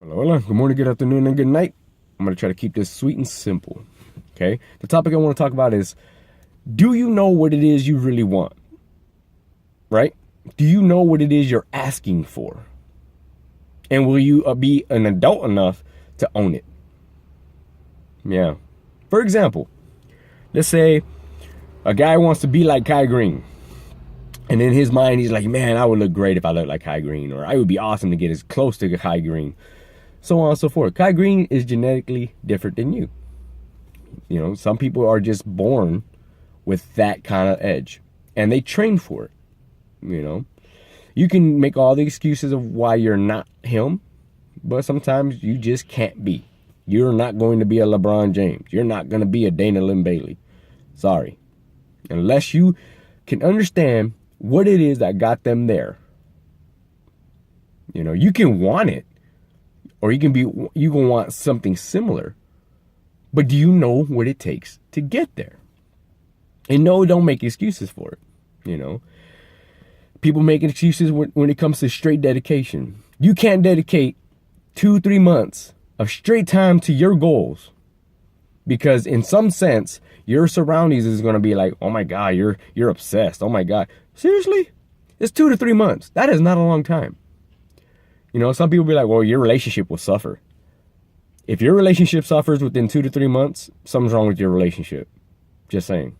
Hello, hello. Good morning, good afternoon, and good night. I'm going to try to keep this sweet and simple. Okay? The topic I want to talk about is, do you know what it is you really want? Right? Do you know what it is you're asking for? And will you be an adult enough to own it? Yeah. For example, let's say a guy wants to be like Kai Green. And in his mind, he's like, man, I would look great if I looked like Kai Green. Or I would be awesome to get as close to Kai Green. So on and so forth. Kai Green is genetically different than you. You know, some people are just born with that kind of edge. And they train for it. You know. You can make all the excuses of why you're not him. But sometimes you just can't be. You're not going to be a LeBron James. You're not going to be a Dana Lynn Bailey. Sorry. Unless you can understand what it is that got them there. You know, you can want it. Or you can want something similar. But do you know what it takes to get there? And no, don't make excuses for it. You know, people making excuses when it comes to straight dedication. You can't dedicate 2-3 months of straight time to your goals. Because in some sense, your surroundings is going to be like, oh my God, you're obsessed. Oh my God. Seriously? It's 2 to 3 months. That is not a long time. You know, some people be like, well, your relationship will suffer. If your relationship suffers within 2 to 3 months, something's wrong with your relationship. Just saying.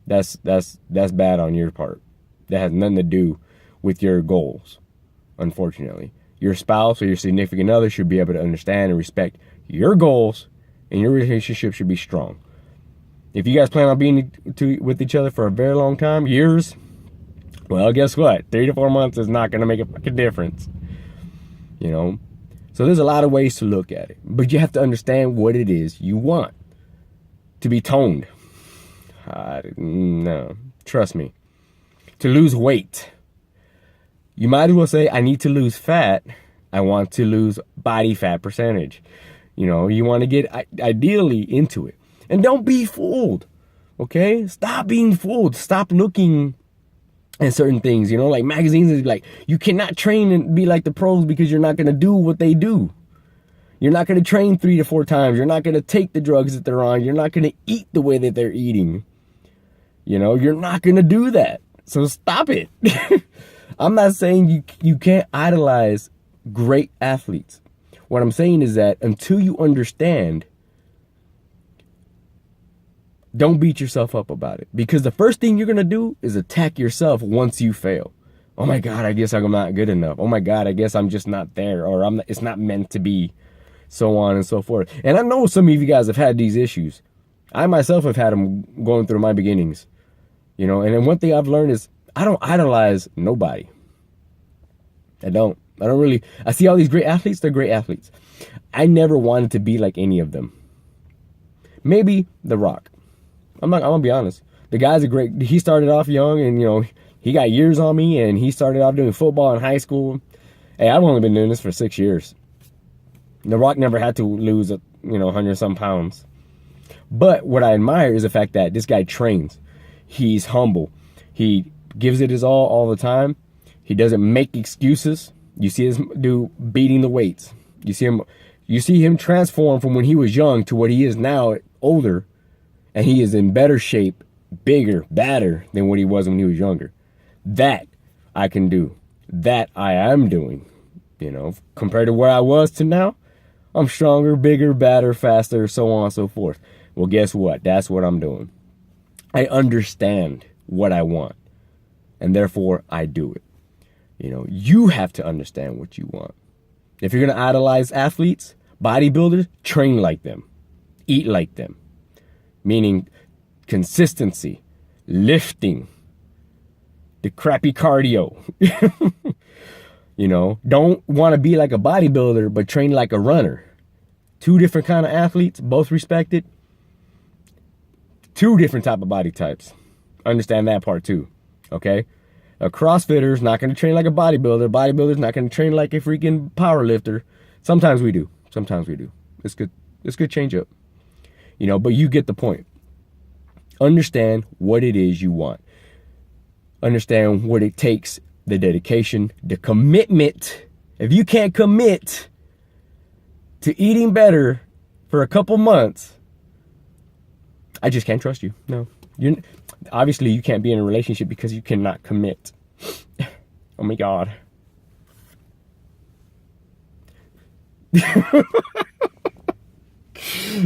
That's bad on your part. That has nothing to do with your goals, unfortunately. Your spouse or your significant other should be able to understand and respect your goals, and your relationship should be strong. If you guys plan on being with each other for a very long time, years, well, guess what? 3 to 4 months is not going to make a fucking difference. You know? So there's a lot of ways to look at it. But you have to understand what it is you want. To be toned. No. Trust me. To lose weight. You might as well say, I need to lose fat. I want to lose body fat percentage. You know, you want to get ideally into it. And don't be fooled. Okay? Stop being fooled. Stop looking at certain things. You know, like magazines is like, you cannot train and be like the pros because you're not going to do what they do. You're not going to train 3 to 4 times. You're not going to take the drugs that they're on. You're not going to eat the way that they're eating. You know, you're not going to do that. So stop it. I'm not saying you can't idolize great athletes. What I'm saying is that until you understand, don't beat yourself up about it. Because the first thing you're going to do is attack yourself once you fail. Oh my God, I guess I'm not good enough. Oh my God, I guess I'm just not there. Or it's not meant to be. So on and so forth. And I know some of you guys have had these issues. I myself have had them going through my beginnings. You know, and then one thing I've learned is I don't idolize nobody. I don't really. I see all these great athletes. They're great athletes. I never wanted to be like any of them. Maybe The Rock. I'm gonna be honest. The guy's a great. He started off young, and you know he got years on me, and he started off doing football in high school. Hey, I've only been doing this for 6 years. The Rock never had to lose 100 some pounds. But what I admire is the fact that this guy trains. He's humble. He gives it his all the time. He doesn't make excuses. You see this dude beating the weights. You see him transform from when he was young to what he is now, older, and he is in better shape, bigger, badder than what he was when he was younger. That I can do. That I am doing. You know, compared to where I was to now, I'm stronger, bigger, badder, faster, so on and so forth. Well, guess what? That's what I'm doing. I understand what I want, and therefore I do it. You know, you have to understand what you want. If you're going to idolize athletes, bodybuilders, train like them. Eat like them. Meaning consistency, lifting, the crappy cardio. You know, don't want to be like a bodybuilder, but train like a runner. 2 different kind of athletes, both respected. 2 different type of body types. Understand that part too. Okay? A CrossFitter's not going to train like a bodybuilder. Bodybuilder's not going to train like a freaking power lifter. Sometimes we do. It's good. It's good change up. You know, but you get the point. Understand what it is you want. Understand what it takes, the dedication, the commitment, If you can't commit to eating better for a couple months, I just can't trust you. No. Obviously, you can't be in a relationship because you cannot commit. Oh my God.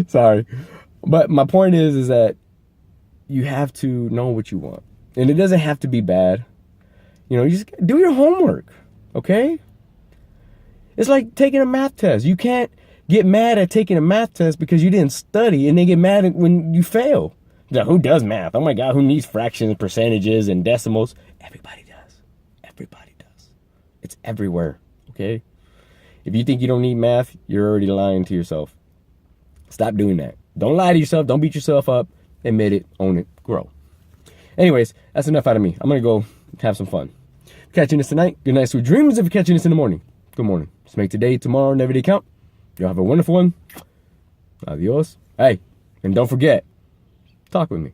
Sorry. But my point is that you have to know what you want. And it doesn't have to be bad. You know, you just do your homework. Okay? It's like taking a math test. You can't get mad at taking a math test because you didn't study and then get mad at when you fail. Now, who does math? Oh my God, who needs fractions, percentages, and decimals? Everybody does. Everybody does. It's everywhere. Okay? If you think you don't need math, you're already lying to yourself. Stop doing that. Don't lie to yourself. Don't beat yourself up. Admit it. Own it. Grow. Anyways, that's enough out of me. I'm going to go have some fun. Catching this tonight. Good night, sweet dreams. If you're catching this in the morning, good morning. Just make today, tomorrow, and every day count. You'll have a wonderful one. Adios. Hey, and don't forget, talk with me.